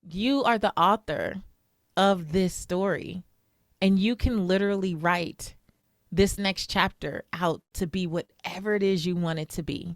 You are the author of this story, and you can literally write this next chapter out to be whatever it is you want it to be.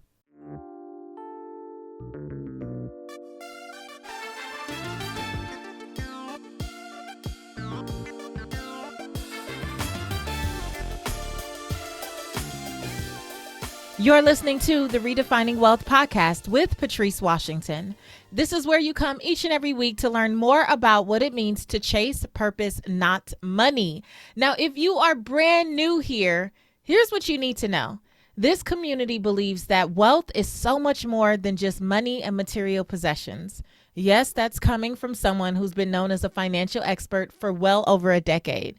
You're listening to the Redefining Wealth Podcast with Patrice Washington. This is where you come each and every week to learn more about what it means to chase purpose, not money. Now, if you are brand new here, here's what you need to know. This community believes that wealth is so much more than just money and material possessions. Yes, that's coming from someone who's been known as a financial expert for well over a decade.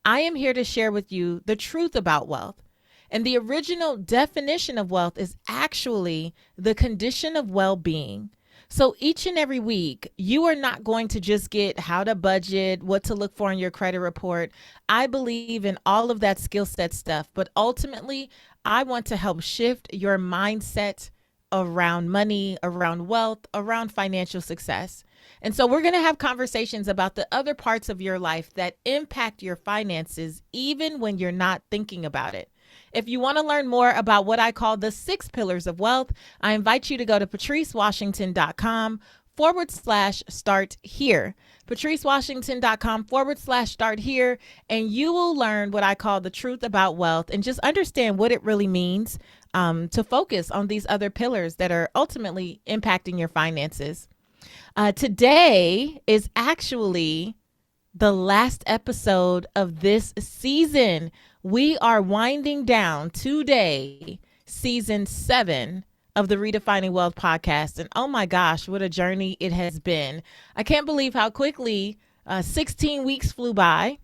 I am here to share with you the truth about wealth. And the original definition of wealth is actually the condition of well-being. So each and every week, you are not going to just get how to budget, what to look for in your credit report. I believe in all of that skill set stuff, but ultimately, I want to help shift your mindset around money, around wealth, around financial success. And so we're going to have conversations about the other parts of your life that impact your finances, even when you're not thinking about it. If you want to learn more about what I call the 6 pillars of wealth, I invite you to go to patricewashington.com/start here. patricewashington.com/start here. And you will learn what I call the truth about wealth and just understand what it really means to focus on these other pillars that are ultimately impacting your finances. Today is actually the last episode of this season. We are winding down today, season 7 of the Redefining Wealth podcast. And oh my gosh, what a journey it has been. I can't believe how quickly 16 weeks flew by.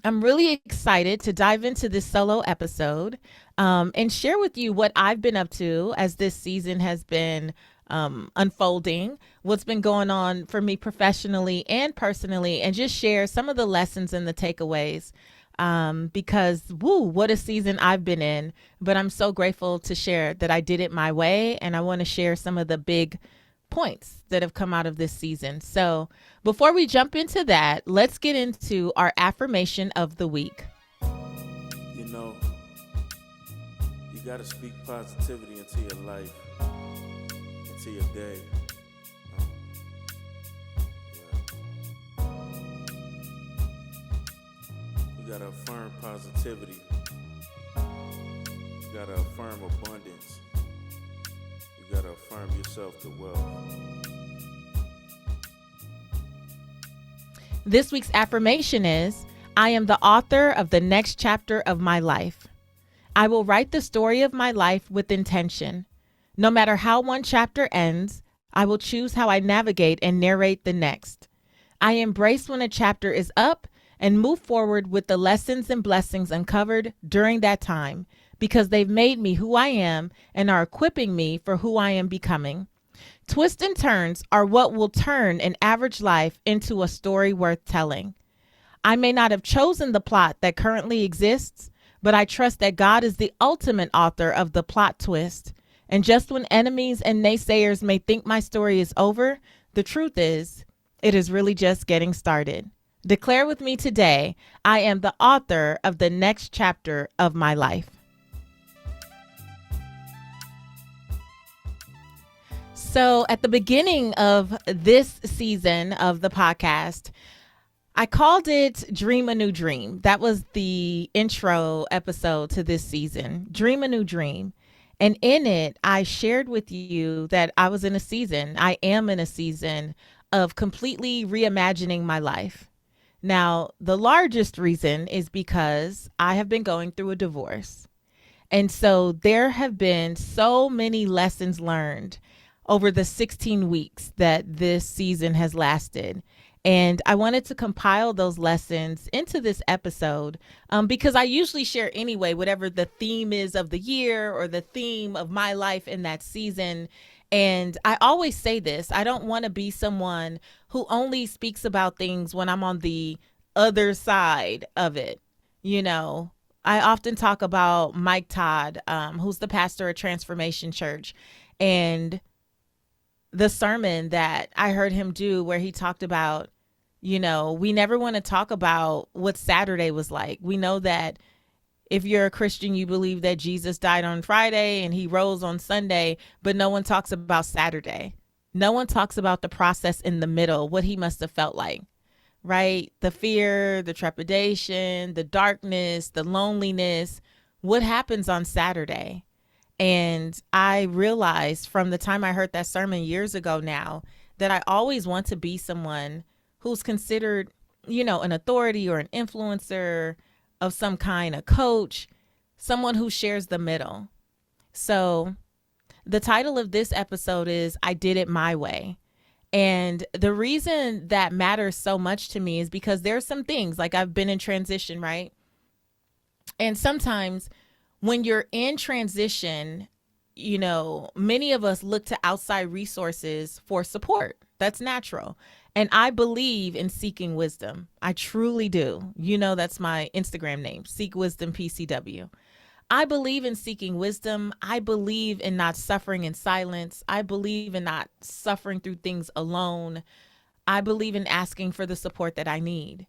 I'm really excited to dive into this solo episode and share with you what I've been up to as this season has been unfolding, what's been going on for me professionally and personally, and just share some of the lessons and the takeaways. Because what a season I've been in, but I'm so grateful to share that I did it my way. And I want to share some of the big points that have come out of this season. So before we jump into that, let's get into our affirmation of the week. You know, you got to speak positivity into your life, into your day. You gotta affirm positivity. You gotta affirm abundance. You gotta affirm yourself to wealth. This week's affirmation is, I am the author of the next chapter of my life. I will write the story of my life with intention. No matter how one chapter ends, I will choose how I navigate and narrate the next. I embrace when a chapter is up and move forward with the lessons and blessings uncovered during that time, because they've made me who I am and are equipping me for who I am becoming. Twists and turns are what will turn an average life into a story worth telling. I may not have chosen the plot that currently exists, but I trust that God is the ultimate author of the plot twist. And just when enemies and naysayers may think my story is over, the truth is, it is really just getting started. Declare with me today, I am the author of the next chapter of my life. So at the beginning of this season of the podcast, I called it Dream a New Dream. That was the intro episode to this season, Dream a New Dream. And in it, I shared with you that I was in a season, I am in a season of completely reimagining my life. Now, the largest reason is because I have been going through a divorce. And so there have been so many lessons learned over the 16 weeks that this season has lasted. And I wanted to compile those lessons into this episode because I usually share anyway, whatever the theme is of the year or the theme of my life in that season. And I always say this, I don't want to be someone who only speaks about things when I'm on the other side of it. You know, I often talk about Mike Todd, who's the pastor at Transformation Church. And the sermon that I heard him do where he talked about, we never want to talk about what Saturday was like. We know that if you're a Christian, you believe that Jesus died on Friday and he rose on Sunday, but no one talks about Saturday. No one talks about the process in the middle, what he must have felt like, right? The fear, the trepidation, the darkness, the loneliness, what happens on Saturday. And I realized from the time I heard that sermon years ago now that I always want to be someone who's considered, an authority or an influencer of some kind, a coach, someone who shares the middle. So the title of this episode is I Did It My Way. And the reason that matters so much to me is because there's some things like I've been in transition, right? And sometimes when you're in transition, many of us look to outside resources for support. That's natural. And I believe in seeking wisdom. I truly do. That's my Instagram name, Seek Wisdom PCW. I believe in seeking wisdom. I believe in not suffering in silence. I believe in not suffering through things alone. I believe in asking for the support that I need.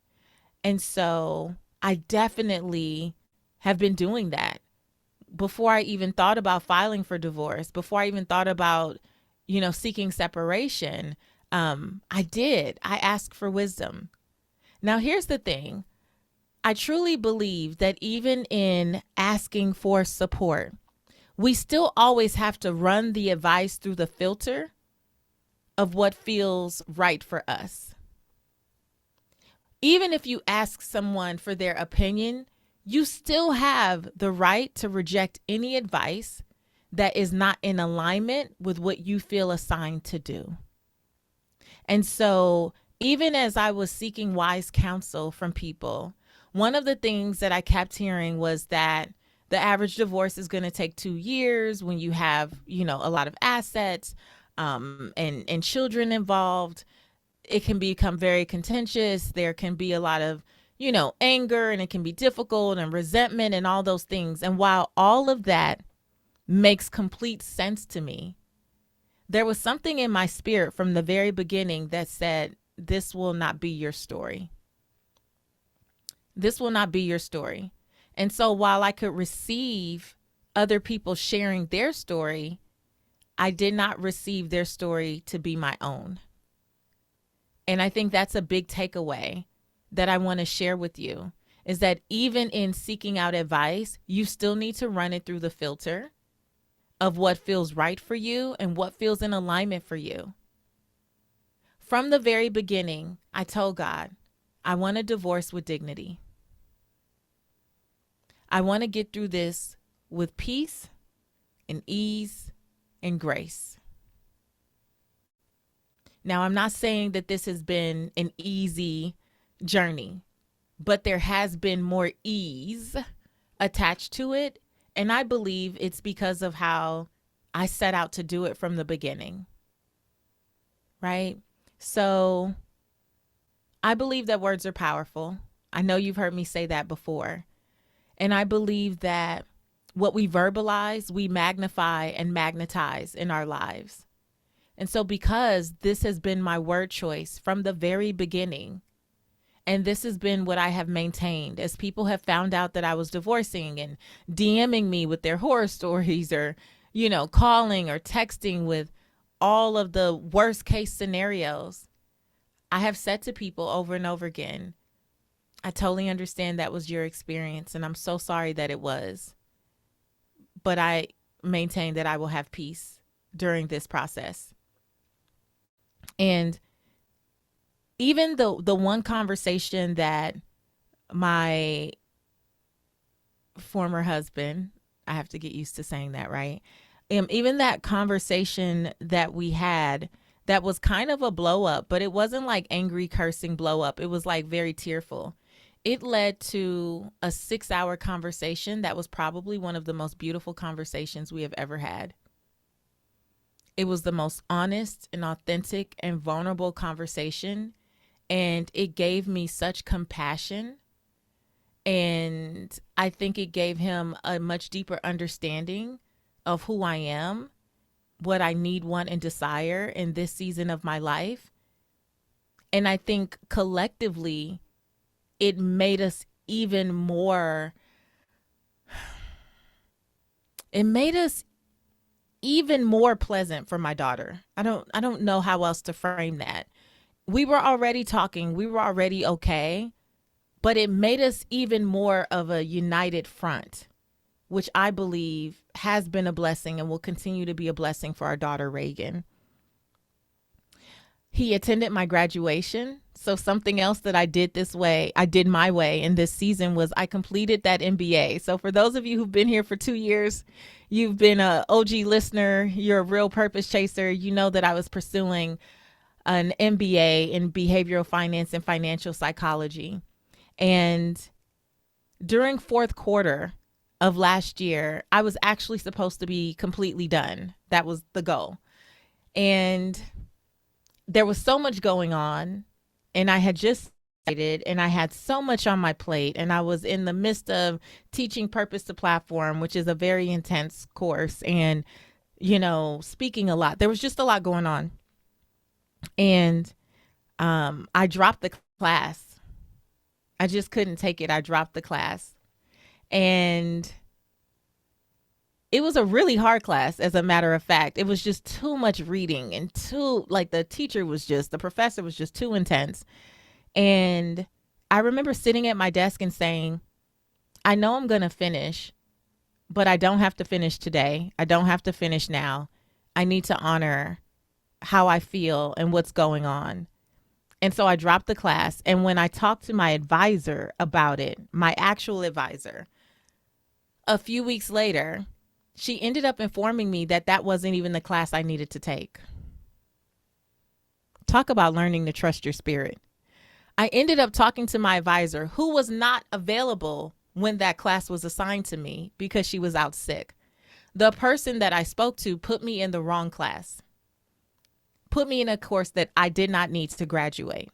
And so I definitely have been doing that. Before I even thought about filing for divorce, before I even thought about, seeking separation, I asked for wisdom. Now, here's the thing. I truly believe that even in asking for support, we still always have to run the advice through the filter of what feels right for us. Even if you ask someone for their opinion, you still have the right to reject any advice that is not in alignment with what you feel assigned to do. And so even as I was seeking wise counsel from people, one of the things that I kept hearing was that the average divorce is going to take 2 years when you have, a lot of assets and children involved. It can become very contentious. There can be a lot of anger, and it can be difficult, and resentment and all those things. And while all of that makes complete sense to me, there was something in my spirit from the very beginning that said, this will not be your story. This will not be your story. And so while I could receive other people sharing their story, I did not receive their story to be my own. And I think that's a big takeaway that I want to share with you, is that even in seeking out advice, you still need to run it through the filter of what feels right for you and what feels in alignment for you. From the very beginning, I told God, I want a divorce with dignity. I want to get through this with peace and ease and grace. Now, I'm not saying that this has been an easy journey, but there has been more ease attached to it. And I believe it's because of how I set out to do it from the beginning. Right? So I believe that words are powerful. I know you've heard me say that before. And I believe that what we verbalize, we magnify and magnetize in our lives. And so because this has been my word choice from the very beginning, and this has been what I have maintained as people have found out that I was divorcing and DMing me with their horror stories, or, calling or texting with all of the worst case scenarios, I have said to people over and over again, I totally understand that was your experience, and I'm so sorry that it was. But I maintain that I will have peace during this process. And even the one conversation that my former husband, I have to get used to saying that, right? Even that conversation that we had, that was kind of a blow up, but it wasn't like angry cursing blow up. It was like very tearful. It led to a 6-hour conversation that was probably one of the most beautiful conversations we have ever had. It was the most honest and authentic and vulnerable conversation. And it gave me such compassion. And I think it gave him a much deeper understanding of who I am what I need, want, and desire in this season of my life. And I think collectively, it made us even more, it made us even more pleasant for my daughter. I don't know how else to frame that. We were already talking, we were already okay, but it made us even more of a united front, which I believe has been a blessing and will continue to be a blessing for our daughter, Reagan. He attended my graduation. So something else that I did my way in this season was I completed that MBA. So for those of you who've been here for 2 years, you've been a OG listener, you're a real purpose chaser. You know that I was pursuing an MBA in behavioral finance and financial psychology. And during fourth quarter of last year, I was actually supposed to be completely done. That was the goal. And there was so much going on, and I had just started, and I had so much on my plate, and I was in the midst of teaching Purpose to Platform, which is a very intense course, and, speaking a lot. There was just a lot going on. And I dropped the class. I just couldn't take it. I dropped the class. And it was a really hard class, as a matter of fact. It was just too much reading and the professor was just too intense. And I remember sitting at my desk and saying, I know I'm going to finish, but I don't have to finish today. I don't have to finish now. I need to honor how I feel and what's going on. And so I dropped the class. And when I talked to my advisor about it, my actual advisor, a few weeks later, she ended up informing me that that wasn't even the class I needed to take. Talk about learning to trust your spirit. I ended up talking to my advisor, who was not available when that class was assigned to me because she was out sick. The person that I spoke to put me in the wrong class, put me in a course that I did not need to graduate.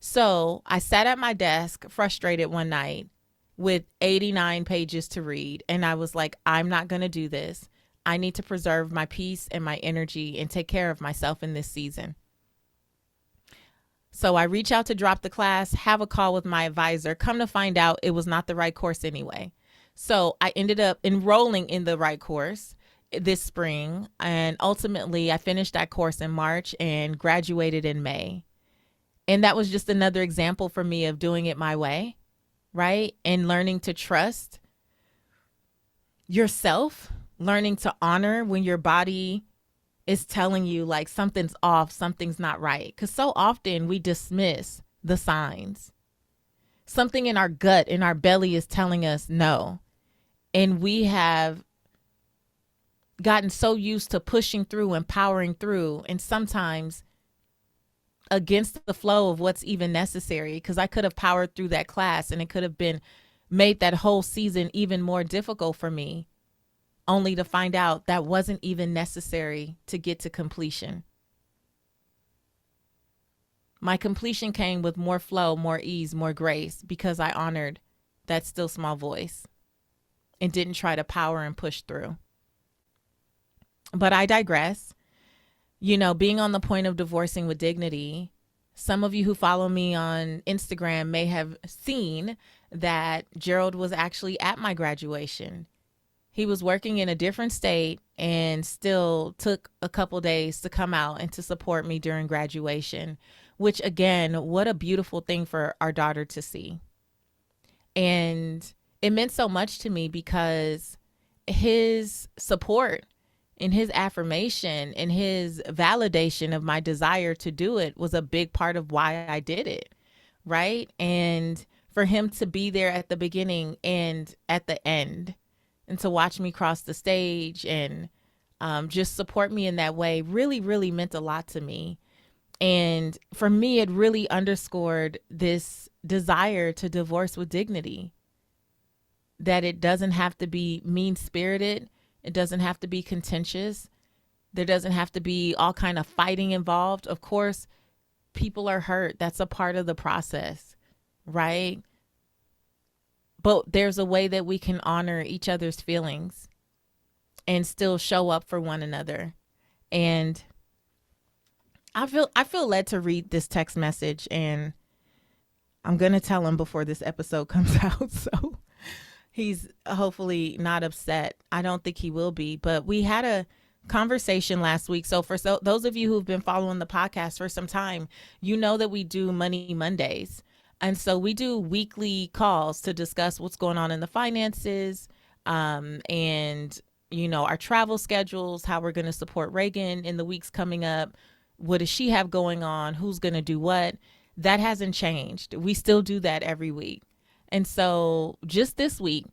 So I sat at my desk frustrated one night with 89 pages to read. And I was like, I'm not going to do this. I need to preserve my peace and my energy and take care of myself in this season. So I reach out to drop the class, have a call with my advisor, come to find out it was not the right course anyway. So I ended up enrolling in the right course this spring. And ultimately, I finished that course in March and graduated in May. And that was just another example for me of doing it my way, right? And learning to trust yourself, learning to honor when your body is telling you like something's off, something's not right. Because so often we dismiss the signs. Something in our gut, in our belly is telling us no. And we have gotten so used to pushing through and powering through, and sometimes against the flow of what's even necessary, because I could have powered through that class and it could have been made that whole season even more difficult for me, only to find out that wasn't even necessary to get to completion. My completion came with more flow, more ease, more grace, because I honored that still small voice and didn't try to power and push through. But I digress. Being on the point of divorcing with dignity, some of you who follow me on Instagram may have seen that Gerald was actually at my graduation. He was working in a different state and still took a couple days to come out and to support me during graduation, which again, what a beautiful thing for our daughter to see. And it meant so much to me because his support and his affirmation and his validation of my desire to do it was a big part of why I did it, right? And for him to be there at the beginning and at the end, and to watch me cross the stage and just support me in that way really, really meant a lot to me. And for me, it really underscored this desire to divorce with dignity, that it doesn't have to be mean-spirited. It doesn't have to be contentious. There doesn't have to be all kind of fighting involved. Of course, people are hurt. That's a part of the process, right? But there's a way that we can honor each other's feelings and still show up for one another And I feel led to read this text message, and I'm going to tell him before this episode comes out. So he's hopefully not upset. I don't think he will be, but we had a conversation last week. So those of you who've been following the podcast for some time, you know that we do Money Mondays. And so we do weekly calls to discuss what's going on in the finances, and, our travel schedules, how we're going to support Reagan in the weeks coming up. What does she have going on? Who's going to do what? That hasn't changed. We still do that every week. And so just this week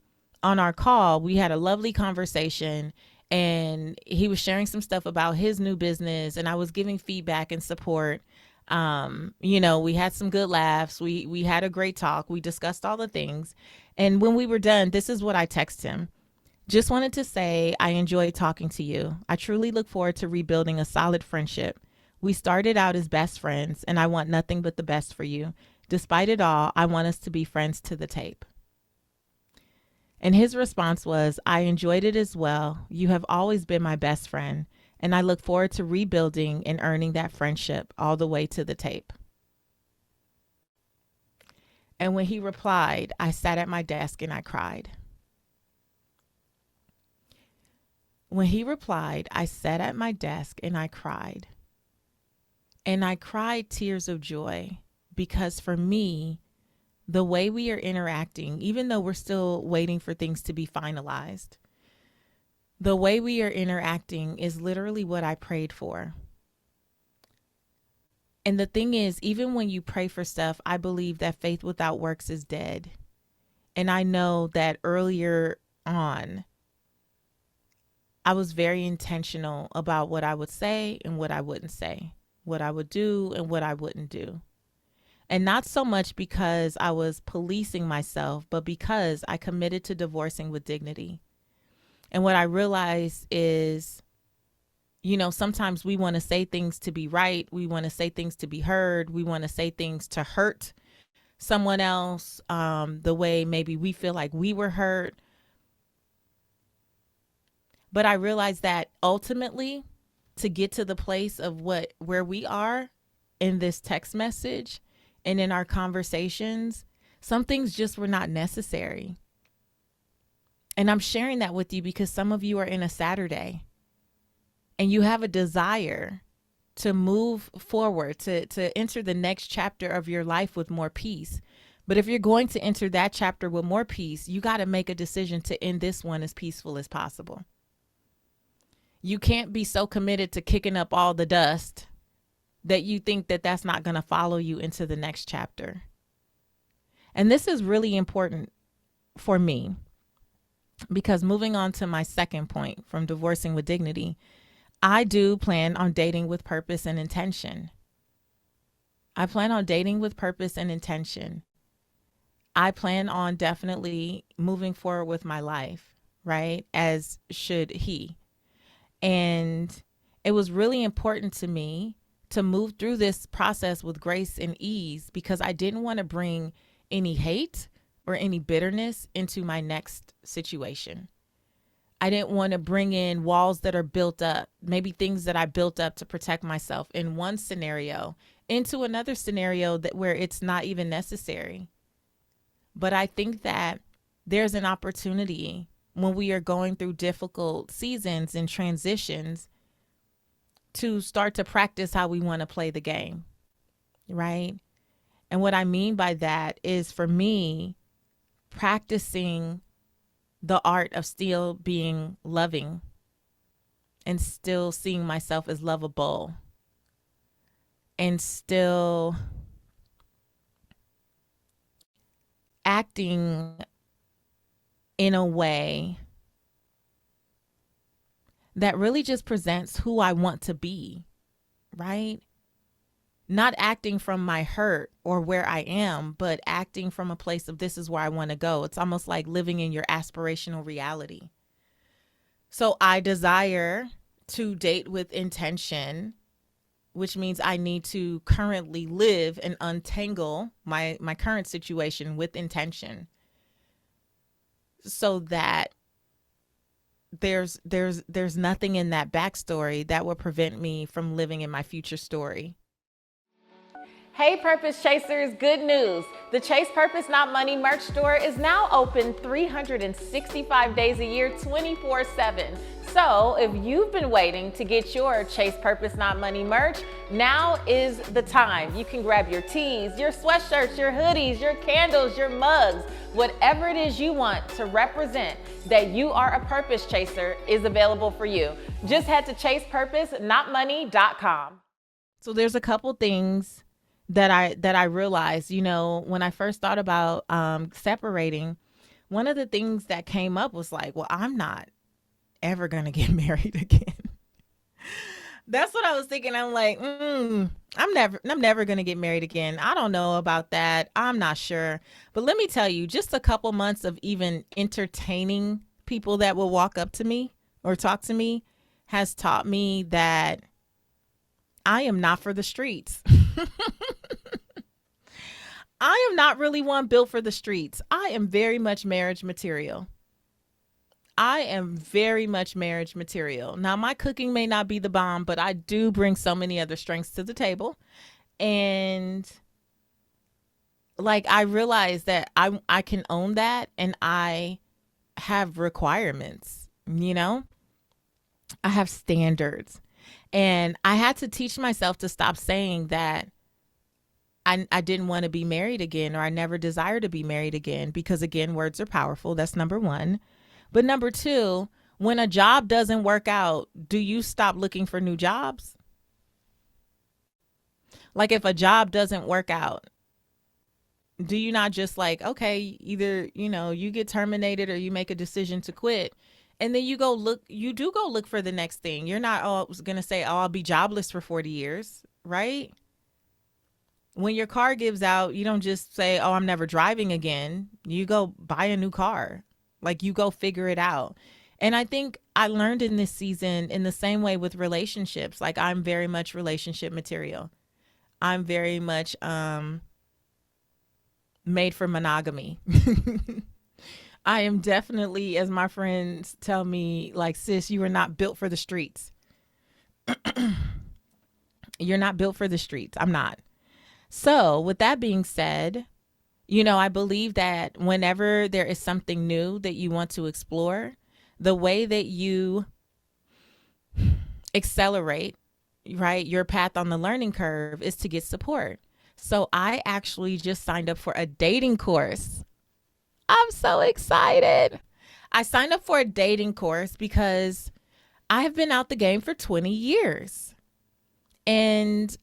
on our call, we had a lovely conversation, and he was sharing some stuff about his new business, and I was giving feedback and support. We had some good laughs. We had a great talk. We discussed all the things. And when we were done, this is what I texted him. Just wanted to say, I enjoyed talking to you. I truly look forward to rebuilding a solid friendship. We started out as best friends, and I want nothing but the best for you. Despite it all, I want us to be friends to the tape. And his response was, I enjoyed it as well. You have always been my best friend, and I look forward to rebuilding and earning that friendship all the way to the tape. And when he replied, I sat at my desk and I cried. When he replied, I sat at my desk and I cried. And I cried tears of joy, because for me, the way we are interacting, even though we're still waiting for things to be finalized, the way we are interacting is literally what I prayed for. And the thing is, even when you pray for stuff, I believe that faith without works is dead. And I know that earlier on, I was very intentional about what I would say and what I wouldn't say, what I would do and what I wouldn't do. And not so much because I was policing myself, but because I committed to divorcing with dignity. And what I realized is, sometimes we want to say things to be right. We want to say things to be heard. We want to say things to hurt someone else, the way maybe we feel like we were hurt. But I realized that ultimately, to get to the place of where we are in this text message and in our conversations, some things just were not necessary. And I'm sharing that with you because some of you are in a Saturday and you have a desire to move forward, to enter the next chapter of your life with more peace. But if you're going to enter that chapter with more peace, you got to make a decision to end this one as peaceful as possible. You can't be so committed to kicking up all the dust that you think that that's not going to follow you into the next chapter. And this is really important for me, because moving on to my second point from divorcing with dignity, I do plan on dating with purpose and intention. I plan on dating with purpose and intention. I plan on definitely moving forward with my life, right? As should he. And it was really important to me to move through this process with grace and ease, because I didn't want to bring any hate or any bitterness into my next situation. I didn't want to bring in walls that are built up, maybe things that I built up to protect myself in one scenario, into another scenario where it's not even necessary. But I think that there's an opportunity when we are going through difficult seasons and transitions to start to practice how we want to play the game, right? And what I mean by that is, for me, practicing the art of still being loving and still seeing myself as lovable and still acting in a way that really just presents who I want to be, right? Not acting from my hurt or where I am, but acting from a place of this is where I want to go. It's almost like living in your aspirational reality. So I desire to date with intention, which means I need to currently live and untangle my current situation with intention, so that there's nothing in that backstory that will prevent me from living in my future story. Hey Purpose Chasers, good news. The Chase Purpose Not Money merch store is now open 365 days a year, 24/7. So if you've been waiting to get your Chase Purpose Not Money merch, now is the time. You can grab your tees, your sweatshirts, your hoodies, your candles, your mugs, whatever it is you want to represent that you are a purpose chaser is available for you. Just head to chasepurposenotmoney.com. So there's a couple things that I realized, when I first thought about separating. One of the things that came up was like, well, I'm not ever gonna get married again. That's what I was thinking. I'm like, I'm never gonna get married again. I don't know about that. I'm not sure. But let me tell you, just a couple months of even entertaining people that will walk up to me or talk to me has taught me that I am not for the streets. I am not really one built for the streets. I am very much marriage material. I am very much marriage material. Now, my cooking may not be the bomb, but I do bring so many other strengths to the table. And like, I realize that I can own that, and I have requirements, I have standards. And I had to teach myself to stop saying that I didn't want to be married again, or I never desire to be married again, because again, words are powerful. That's number one. But number two, when a job doesn't work out, do you stop looking for new jobs? Like, if a job doesn't work out, do you not just like, okay, either, you get terminated or you make a decision to quit, and then you do go look for the next thing. You're not going to say, I'll be jobless for 40 years, right? When your car gives out, you don't just say, I'm never driving again. You go buy a new car. Like, you go figure it out. And I think I learned in this season, in the same way with relationships, like, I'm very much relationship material. I'm very much made for monogamy. I am definitely, as my friends tell me, like, sis, you are not built for the streets. You're not built for the streets. I'm not. So with that being said, I believe that whenever there is something new that you want to explore, the way that you accelerate, right, your path on the learning curve is to get support. So I actually just signed up for a dating course. I'm so excited. I signed up for a dating course because I have been out the game for 20 years. And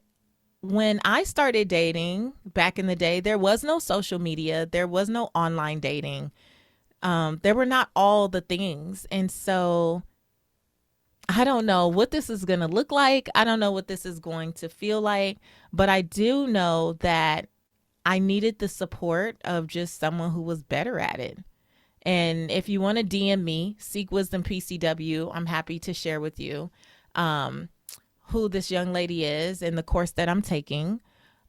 when I started dating back in the day, there was no social media. There was no online dating. There were not all the things. And so I don't know what this is going to look like. I don't know what this is going to feel like. But I do know that I needed the support of just someone who was better at it. And if you want to DM me, Seek Wisdom PCW, I'm happy to share with you who this young lady is and the course that I'm taking.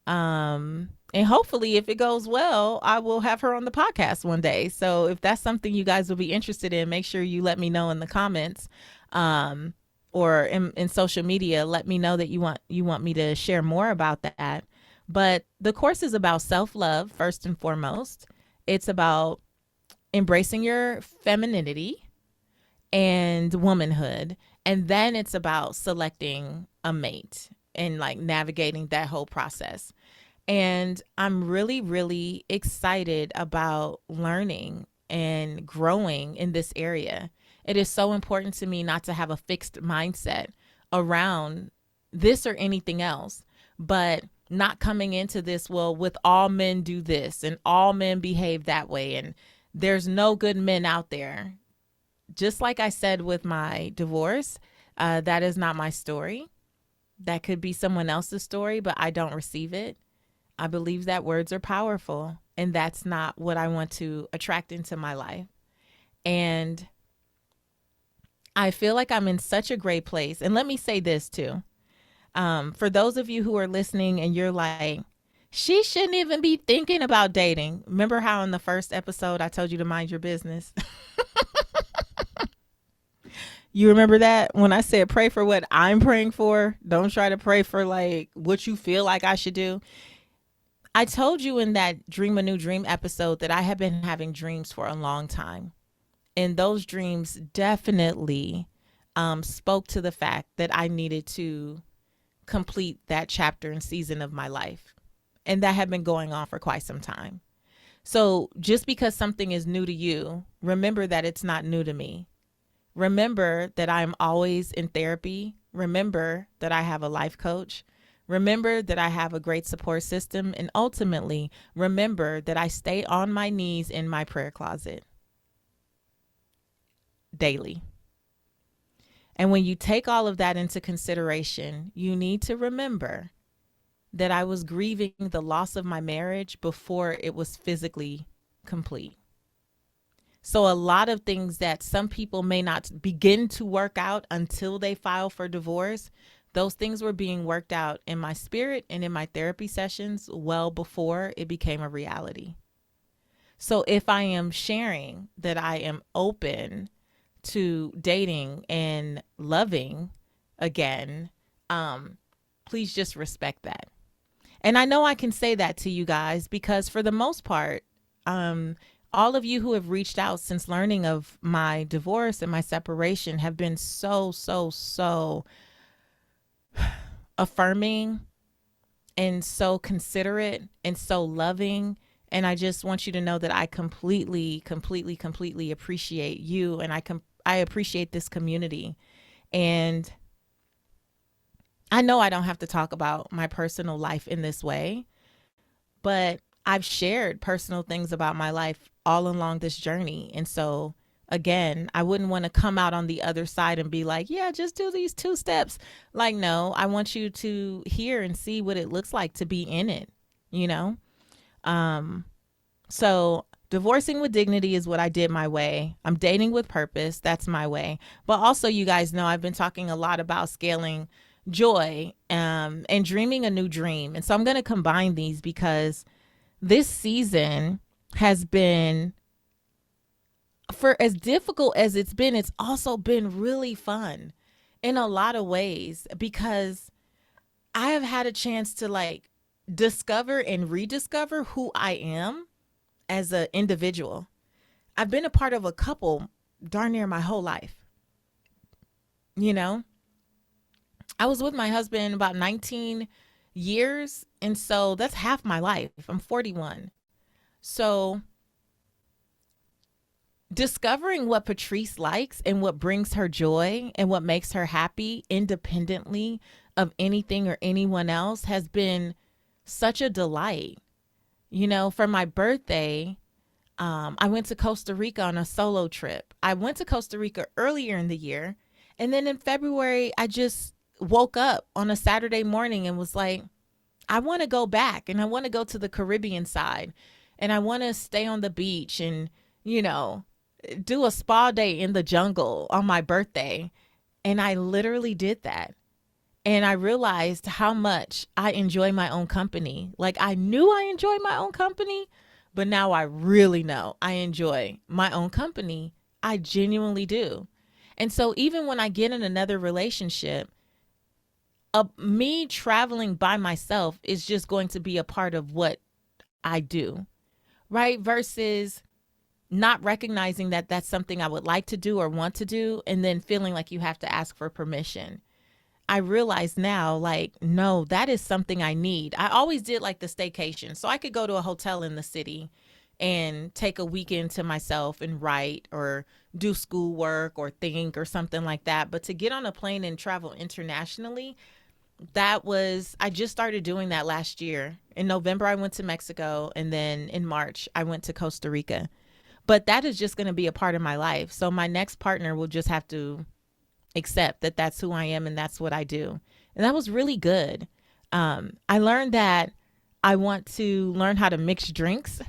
And hopefully, if it goes well, I will have her on the podcast one day. So if that's something you guys will be interested in, make sure you let me know in the comments or in social media. Let me know that you want me to share more about that. But the course is about self-love, first and foremost. It's about embracing your femininity and womanhood. And then it's about selecting a mate and like navigating that whole process. And I'm really, really excited about learning and growing in this area. It is so important to me not to have a fixed mindset around this or anything else, but not coming into this, well, with all men do this and all men behave that way. And there's no good men out there. Just like I said with my divorce, that is not my story. That could be someone else's story, but I don't receive it. I believe that words are powerful, and that's not what I want to attract into my life. And I feel like I'm in such a great place. And let me say this too. For those of you who are listening and you're like, she shouldn't even be thinking about dating. Remember how in the first episode I told you to mind your business? You remember that when I said pray for what I'm praying for? Don't try to pray for like what you feel like I should do. I told you in that Dream a New Dream episode that I have been having dreams for a long time. And those dreams definitely spoke to the fact that I needed to complete that chapter and season of my life. And that had been going on for quite some time. So just because something is new to you, remember that it's not new to me. Remember that I'm always in therapy. Remember that I have a life coach. Remember that I have a great support system. And ultimately, remember that I stay on my knees in my prayer closet daily. And when you take all of that into consideration, you need to remember that I was grieving the loss of my marriage before it was physically complete. So a lot of things that some people may not begin to work out until they file for divorce, those things were being worked out in my spirit and in my therapy sessions well before it became a reality. So if I am sharing that I am open to dating and loving again, please just respect that. And I know I can say that to you guys because for the most part, all of you who have reached out since learning of my divorce and my separation have been so affirming and so considerate and so loving. And I just want you to know that I completely appreciate you, and I appreciate this community. And I know I don't have to talk about my personal life in this way, but I've shared personal things about my life all along this journey. And so again, I wouldn't want to come out on the other side and be like, yeah, just do these 2 steps. Like, no, I want you to hear and see what it looks like to be in it, you know? So divorcing with dignity is what I did my way. I'm dating with purpose. That's my way. But also, you guys know I've been talking a lot about scaling joy and dreaming a new dream. And so I'm going to combine these because this season has been, for as difficult as it's also been really fun in a lot of ways because I have had a chance to like discover and rediscover who I am as an individual. I've been a part of a couple darn near my whole life. You know, I was with my husband about 19 years. And so that's half my life. I'm 41. So discovering what Patrice likes and what brings her joy and what makes her happy independently of anything or anyone else has been such a delight. You know, for my birthday, I went to Costa Rica on a solo trip. I went to Costa Rica earlier in the year. And then in February, I just woke up on a Saturday morning and was like, I want to go back and I want to go to the Caribbean side and I want to stay on the beach and, you know, do a spa day in the jungle on my birthday. And I literally did that. And I realized how much I enjoy my own company. Like I knew I enjoyed my own company, but now I really know I enjoy my own company. I genuinely do. And so even when I get in another relationship, me traveling by myself is just going to be a part of what I do, right? Versus not recognizing that that's something I would like to do or want to do, and then feeling like you have to ask for permission. I realize now, like, no, that is something I need. I always did like the staycation. So I could go to a hotel in the city and take a weekend to myself and write or do schoolwork or think or something like that. But to get on a plane and travel internationally, I just started doing that last year. In November, I went to Mexico. And then in March, I went to Costa Rica. But that is just going to be a part of my life. So my next partner will just have to accept that that's who I am and that's what I do. And that was really good. I learned that I want to learn how to mix drinks.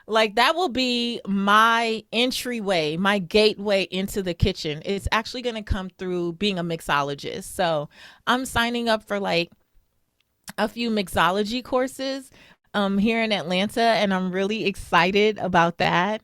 Like that will be my entryway, my gateway into the kitchen. It's actually going to come through being a mixologist. So I'm signing up for like a few mixology courses here in Atlanta, and I'm really excited about that.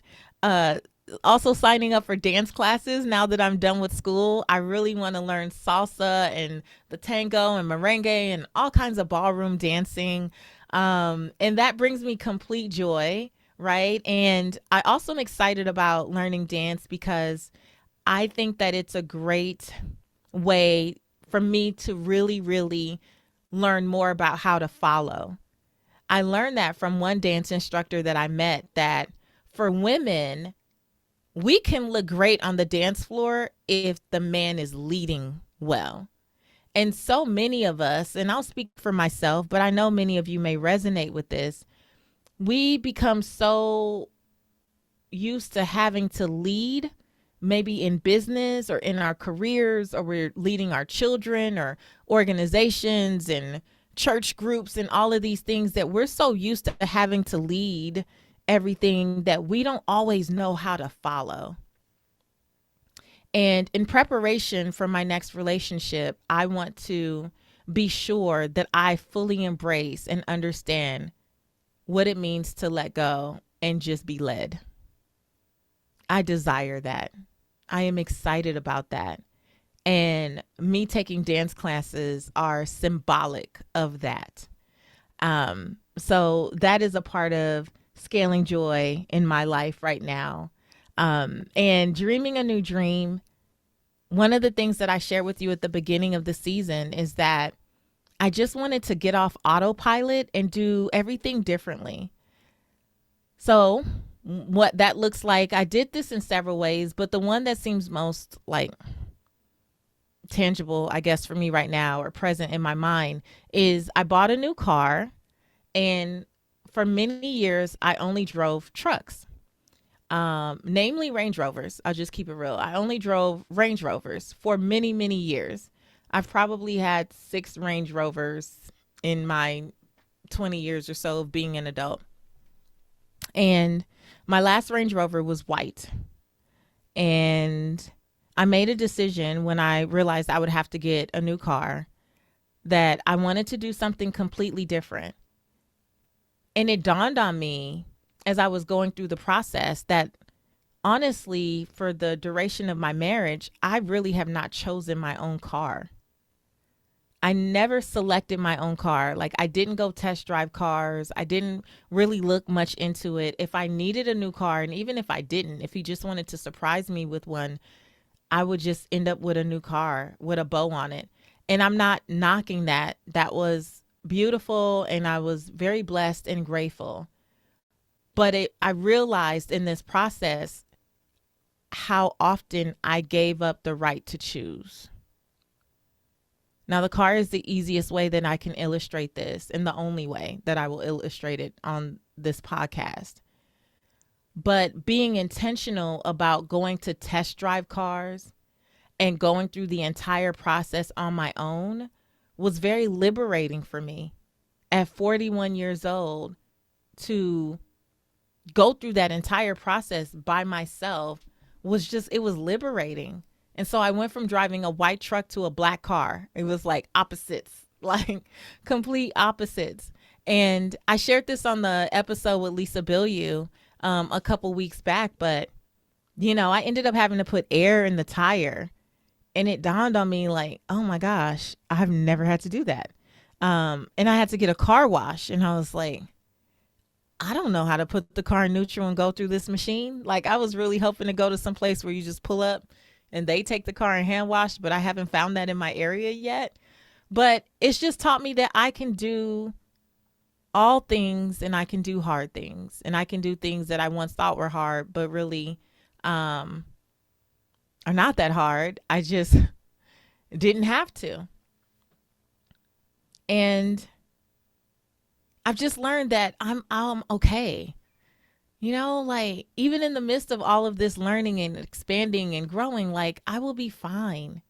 also signing up for dance classes now that I'm done with school. I really want to learn salsa and the tango and merengue and all kinds of ballroom dancing. And that brings me complete joy, right? And I also am excited about learning dance because I think that it's a great way for me to really, really learn more about how to follow. I learned that from one dance instructor that I met, that for women, we can look great on the dance floor if the man is leading well. And so many of us, and I'll speak for myself, but I know many of you may resonate with this. We become so used to having to lead, maybe in business or in our careers, or we're leading our children or organizations and church groups and all of these things, that we're so used to having to lead everything that we don't always know how to follow. And in preparation for my next relationship, I want to be sure that I fully embrace and understand what it means to let go and just be led. I desire that. I am excited about that. And me taking dance classes are symbolic of that. So that is a part of scaling joy in my life right now. And dreaming a new dream. One of the things that I shared with you at the beginning of the season is that I just wanted to get off autopilot and do everything differently. So what that looks like, I did this in several ways, but the one that seems most like tangible, I guess, for me right now, or present in my mind, is I bought a new car. And for many years, I only drove trucks, namely Range Rovers. I'll just keep it real. I only drove Range Rovers for many, many years. I've probably had 6 Range Rovers in my 20 years or so of being an adult. And my last Range Rover was white. And I made a decision when I realized I would have to get a new car that I wanted to do something completely different. And it dawned on me as I was going through the process that honestly, for the duration of my marriage, I really have not chosen my own car. I never selected my own car. Like, I didn't go test drive cars. I didn't really look much into it. If I needed a new car, and even if I didn't, if he just wanted to surprise me with one, I would just end up with a new car with a bow on it. And I'm not knocking that. That was beautiful, and I was very blessed and grateful. But I realized in this process how often I gave up the right to choose. Now, the car is the easiest way that I can illustrate this, and the only way that I will illustrate it on this podcast. But being intentional about going to test drive cars and going through the entire process on my own was very liberating for me at 41 years old. To go through that entire process by myself it was liberating. And so I went from driving a white truck to a black car. It was like opposites, like complete opposites. And I shared this on the episode with Lisa Bilyeu a couple weeks back, but I ended up having to put air in the tire. And it dawned on me like, oh my gosh, I've never had to do that. And I had to get a car wash. And I was like, I don't know how to put the car in neutral and go through this machine. Like, I was really hoping to go to some place where you just pull up and they take the car and hand wash, but I haven't found that in my area yet. But it's just taught me that I can do all things, and I can do hard things, and I can do things that I once thought were hard, but really are not that hard. I just didn't have to. And I've just learned that I'm okay. Like, even in the midst of all of this learning and expanding and growing, like, I will be fine.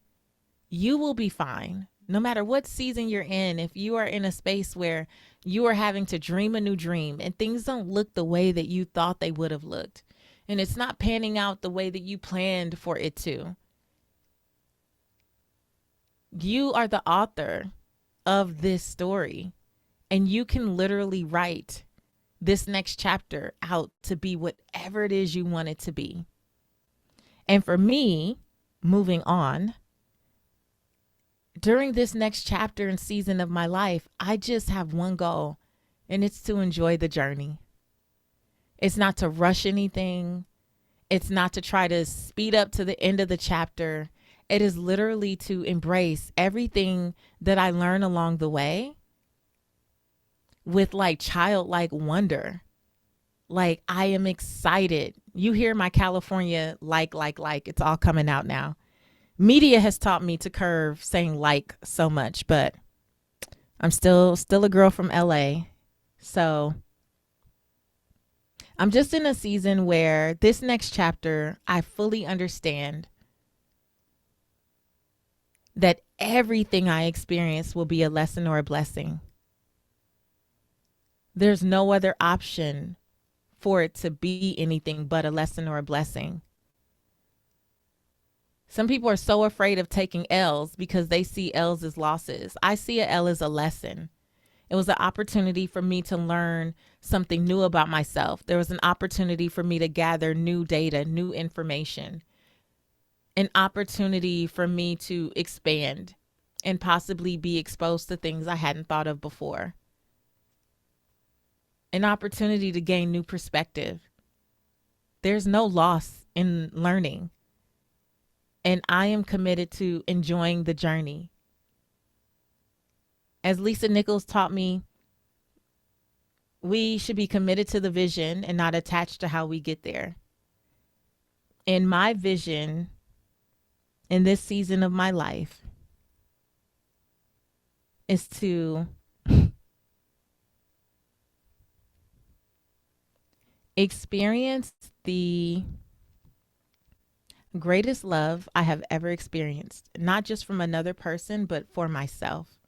You will be fine. No matter what season you're in, if you are in a space where you are having to dream a new dream and things don't look the way that you thought they would have looked, and it's not panning out the way that you planned for it to, you are the author of this story, and you can literally write this next chapter out to be whatever it is you want it to be. And for me, moving on, during this next chapter and season of my life, I just have one goal, and it's to enjoy the journey. It's not to rush anything. It's not to try to speed up to the end of the chapter. It is literally to embrace everything that I learn along the way with like childlike wonder. Like, I am excited. You hear my California like, it's all coming out now. Media has taught me to curve saying like so much, but I'm still a girl from LA. So I'm just in a season where this next chapter, I fully understand that everything I experience will be a lesson or a blessing. There's no other option for it to be anything but a lesson or a blessing. Some people are so afraid of taking L's because they see L's as losses. I see a L as a lesson. It was an opportunity for me to learn something new about myself. There was an opportunity for me to gather new data, new information, an opportunity for me to expand and possibly be exposed to things I hadn't thought of before. An opportunity to gain new perspective. There's no loss in learning. And I am committed to enjoying the journey. As Lisa Nichols taught me, we should be committed to the vision and not attached to how we get there. And my vision in this season of my life is to experience the greatest love I have ever experienced, not just from another person, but for myself.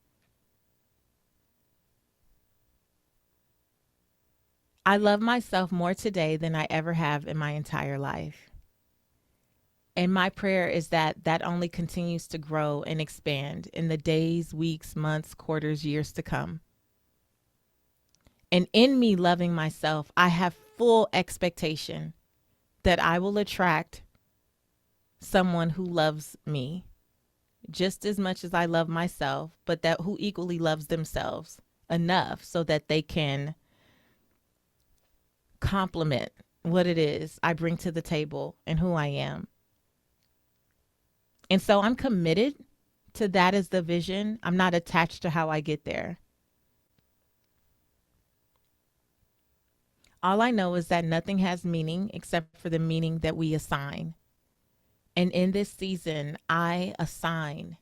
I love myself more today than I ever have in my entire life. And my prayer is that that only continues to grow and expand in the days, weeks, months, quarters, years to come. And in me loving myself, I have full expectation that I will attract someone who loves me just as much as I love myself, but that who equally loves themselves enough so that they can complement what it is I bring to the table and who I am. And so I'm committed to that as the vision. I'm not attached to how I get there. All I know is that nothing has meaning except for the meaning that we assign. And in this season, I assign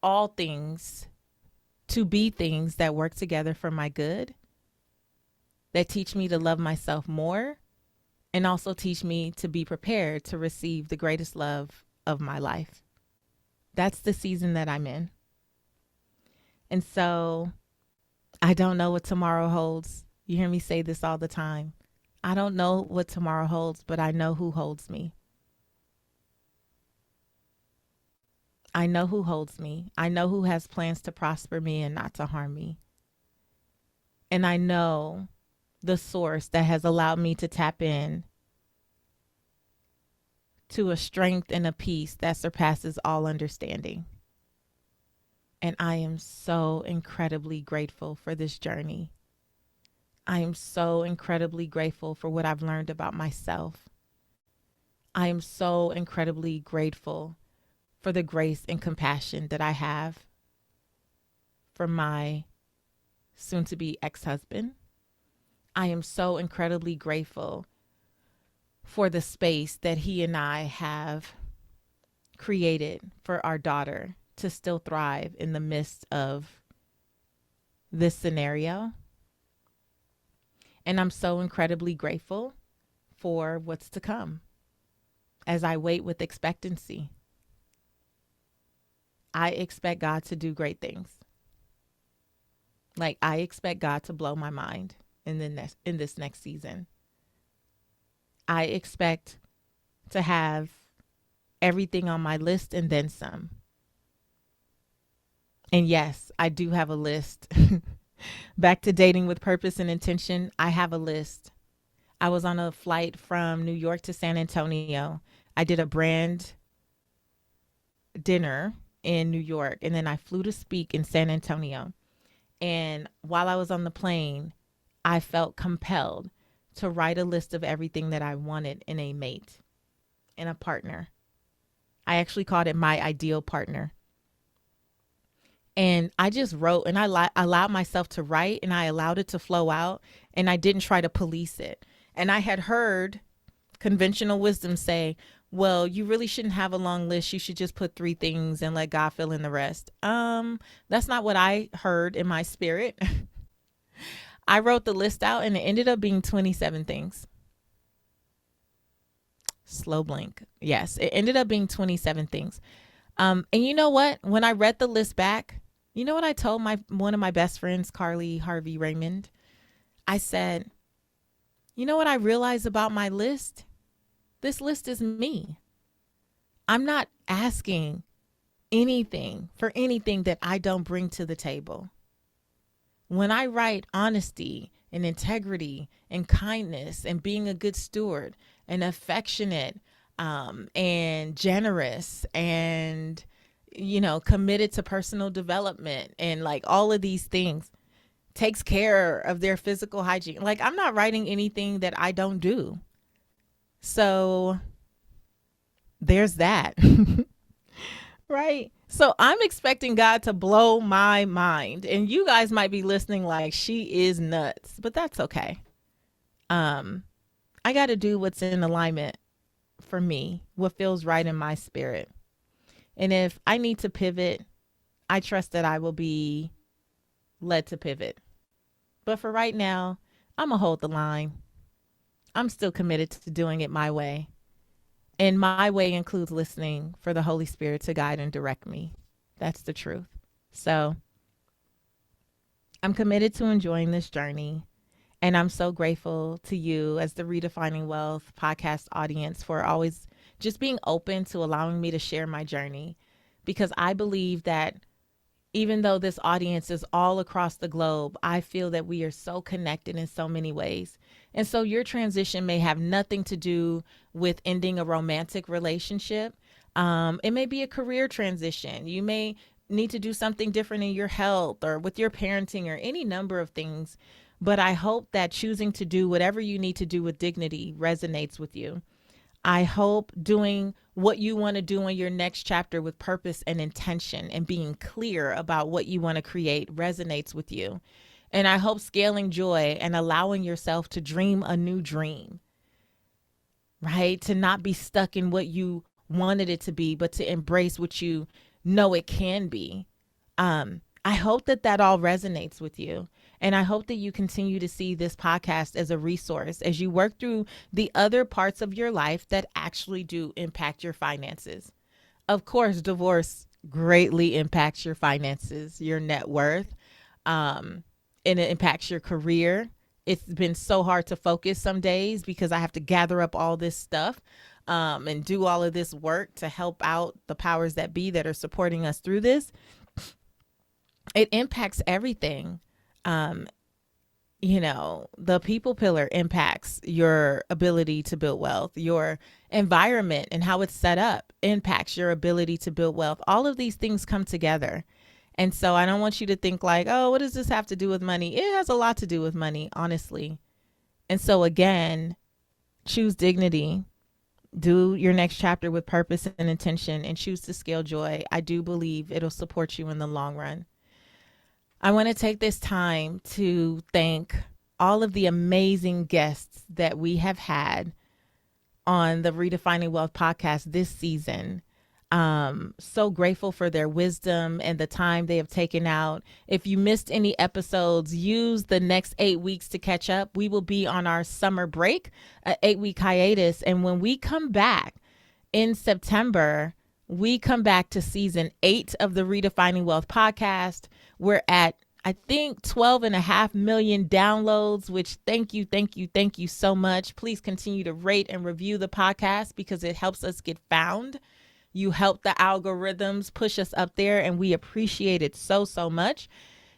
all things to be things that work together for my good, that teach me to love myself more, and also teach me to be prepared to receive the greatest love of my life. That's the season that I'm in. And so I don't know what tomorrow holds. You hear me say this all the time. I don't know what tomorrow holds, but I know who holds me. I know who holds me. I know who has plans to prosper me and not to harm me. And I know the source that has allowed me to tap in to a strength and a peace that surpasses all understanding. And I am so incredibly grateful for this journey. I am so incredibly grateful for what I've learned about myself. I am so incredibly grateful for the grace and compassion that I have for my soon-to-be ex-husband. I am so incredibly grateful for the space that he and I have created for our daughter to still thrive in the midst of this scenario. And I'm so incredibly grateful for what's to come as I wait with expectancy. I expect God to do great things. Like, I expect God to blow my mind in this next season. I expect to have everything on my list and then some. And yes, I do have a list. Back to dating with purpose and intention, I have a list. I was on a flight from New York to San Antonio. I did a brand dinner in New York, and then I flew to speak in San Antonio. And while I was on the plane, I felt compelled to write a list of everything that I wanted in a mate, in a partner. I actually called it my ideal partner. And I just wrote, and I allowed myself to write, and I allowed it to flow out, and I didn't try to police it. And I had heard conventional wisdom say, well, you really shouldn't have a long list. You should just put 3 things and let God fill in the rest. That's not what I heard in my spirit. I wrote the list out, and it ended up being 27 things. Slow blink. Yes, it ended up being 27 things. And you know what? When I read the list back, you know what I told one of my best friends, Carly Harvey Raymond? I said, you know what I realized about my list? This list is me. I'm not asking anything for anything that I don't bring to the table. When I write honesty and integrity and kindness and being a good steward and affectionate and generous and, committed to personal development and like all of these things, takes care of their physical hygiene. Like, I'm not writing anything that I don't do. So there's that. Right. So I'm expecting God to blow my mind, and you guys might be listening like, she is nuts, but that's okay. I got to do what's in alignment for me, what feels right in my spirit. And if I need to pivot, I trust that I will be led to pivot. But for right now, I'm going to hold the line. I'm still committed to doing it my way. And my way includes listening for the Holy Spirit to guide and direct me. That's the truth. So I'm committed to enjoying this journey. And I'm so grateful to you as the Redefining Wealth podcast audience for always just being open to allowing me to share my journey. Because I believe that even though this audience is all across the globe, I feel that we are so connected in so many ways. And so your transition may have nothing to do with ending a romantic relationship. It may be a career transition. You may need to do something different in your health or with your parenting or any number of things. But I hope that choosing to do whatever you need to do with dignity resonates with you. I hope doing what you want to do in your next chapter with purpose and intention and being clear about what you want to create resonates with you. And I hope scaling joy and allowing yourself to dream a new dream, right? To not be stuck in what you wanted it to be, but to embrace what you know it can be. I hope that all resonates with you. And I hope that you continue to see this podcast as a resource as you work through the other parts of your life that actually do impact your finances. Of course, divorce greatly impacts your finances, your net worth, and it impacts your career. It's been so hard to focus some days because I have to gather up all this stuff and do all of this work to help out the powers that be that are supporting us through this. It impacts everything. The people pillar impacts your ability to build wealth. Your environment and how it's set up impacts your ability to build wealth. All of these things come together. And so I don't want you to think like, oh, what does this have to do with money? It has a lot to do with money, honestly. And so again, choose dignity. Do your next chapter with purpose and intention and choose to scale joy. I do believe it'll support you in the long run. I want to take this time to thank all of the amazing guests that we have had on the Redefining Wealth podcast this season. So grateful for their wisdom and the time they have taken out. If you missed any episodes, use the next 8 weeks to catch up. We will be on our summer break, an 8-week hiatus. And when we come back in September, we come back to season 8 of the Redefining Wealth podcast. We're at, I think, 12.5 million downloads, which thank you so much. Please continue to rate and review the podcast because it helps us get found. You help the algorithms push us up there, and we appreciate it so much.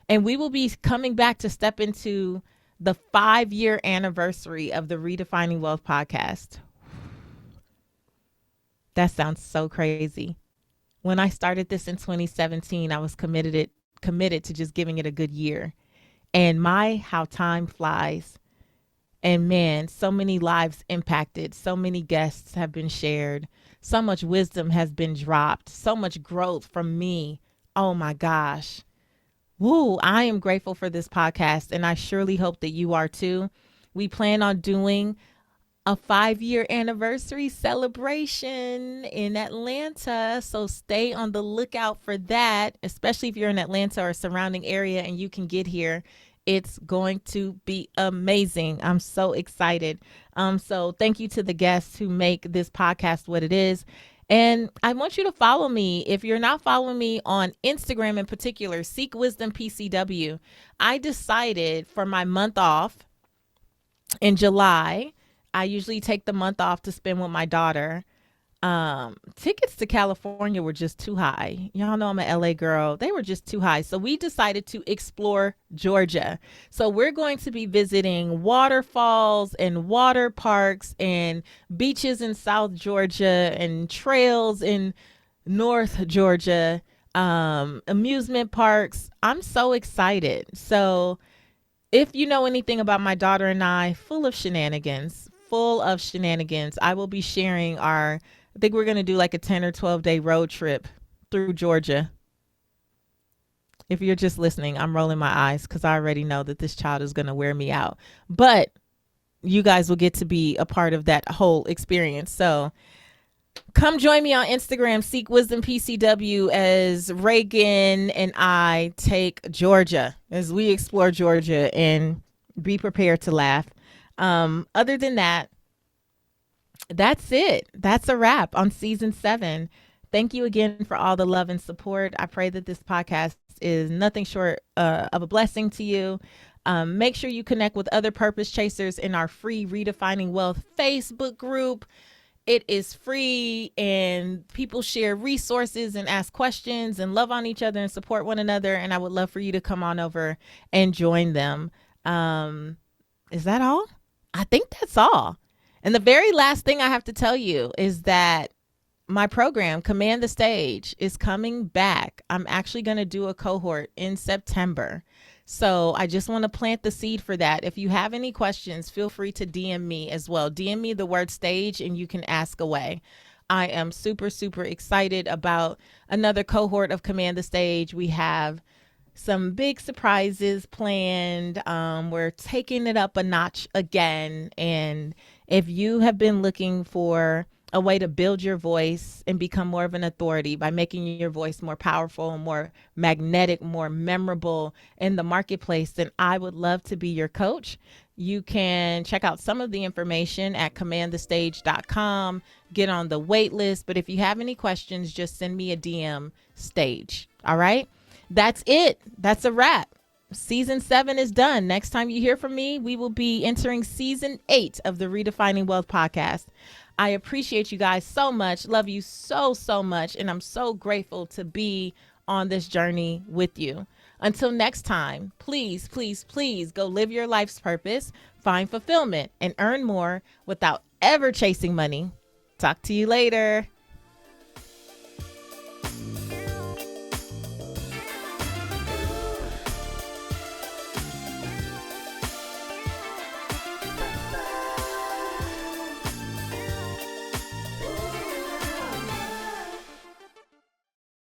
And we will be coming back to step into the 5-year anniversary of the Redefining Wealth podcast. That sounds so crazy. When I started this in 2017, I was committed to just giving it a good year. And my how time flies. And man, so many lives impacted, so many guests have been shared, so much wisdom has been dropped, so much growth from me. Oh my gosh. Woo, I am grateful for this podcast, and I surely hope that you are too. We plan on doing a 5-year anniversary celebration in Atlanta. So stay on the lookout for that, especially if you're in Atlanta or surrounding area and you can get here. It's going to be amazing. I'm so excited. So thank you to the guests who make this podcast what it is. And I want you to follow me. If you're not following me on Instagram in particular, Seek Wisdom PCW. I decided for my month off in July, I usually take the month off to spend with my daughter. Tickets to California were just too high. Y'all know I'm an LA girl. They were just too high. So we decided to explore Georgia. So we're going to be visiting waterfalls and water parks and beaches in South Georgia and trails in North Georgia, amusement parks. I'm so excited. So if you know anything about my daughter and I, full of shenanigans, I will be sharing I think we're going to do like a 10 or 12 day road trip through Georgia. If you're just listening, I'm rolling my eyes because I already know that this child is going to wear me out. But you guys will get to be a part of that whole experience. So come join me on Instagram, Seek Wisdom PCW, as Reagan and I take Georgia, as we explore Georgia, and be prepared to laugh. Other than that, that's it. That's a wrap on season 7. Thank you again for all the love and support. I pray that this podcast is nothing short of a blessing to you. Make sure you connect with other purpose chasers in our free Redefining Wealth Facebook group. It is free, and people share resources and ask questions and love on each other and support one another. And I would love for you to come on over and join them. Is that all? I think that's all. And the very last thing I have to tell you is that my program, Command the Stage, is coming back. I'm actually going to do a cohort in September. So I just want to plant the seed for that. If you have any questions, feel free to DM me as well. DM me the word stage and you can ask away. I am super, super excited about another cohort of Command the Stage. We have some big surprises planned. We're taking it up a notch again. And if you have been looking for a way to build your voice and become more of an authority by making your voice more powerful and more magnetic, more memorable in the marketplace, then I would love to be your coach. You can check out some of the information at commandthestage.com, get on the wait list. But if you have any questions, just send me a DM, Stage. All right. That's it. That's a wrap. Season 7 is done. Next time you hear from me, we will be entering season 8 of the Redefining Wealth podcast. I appreciate you guys so much. Love you so, so much. And I'm so grateful to be on this journey with you. Until next time, please, please, please go live your life's purpose, find fulfillment, and earn more without ever chasing money. Talk to you later.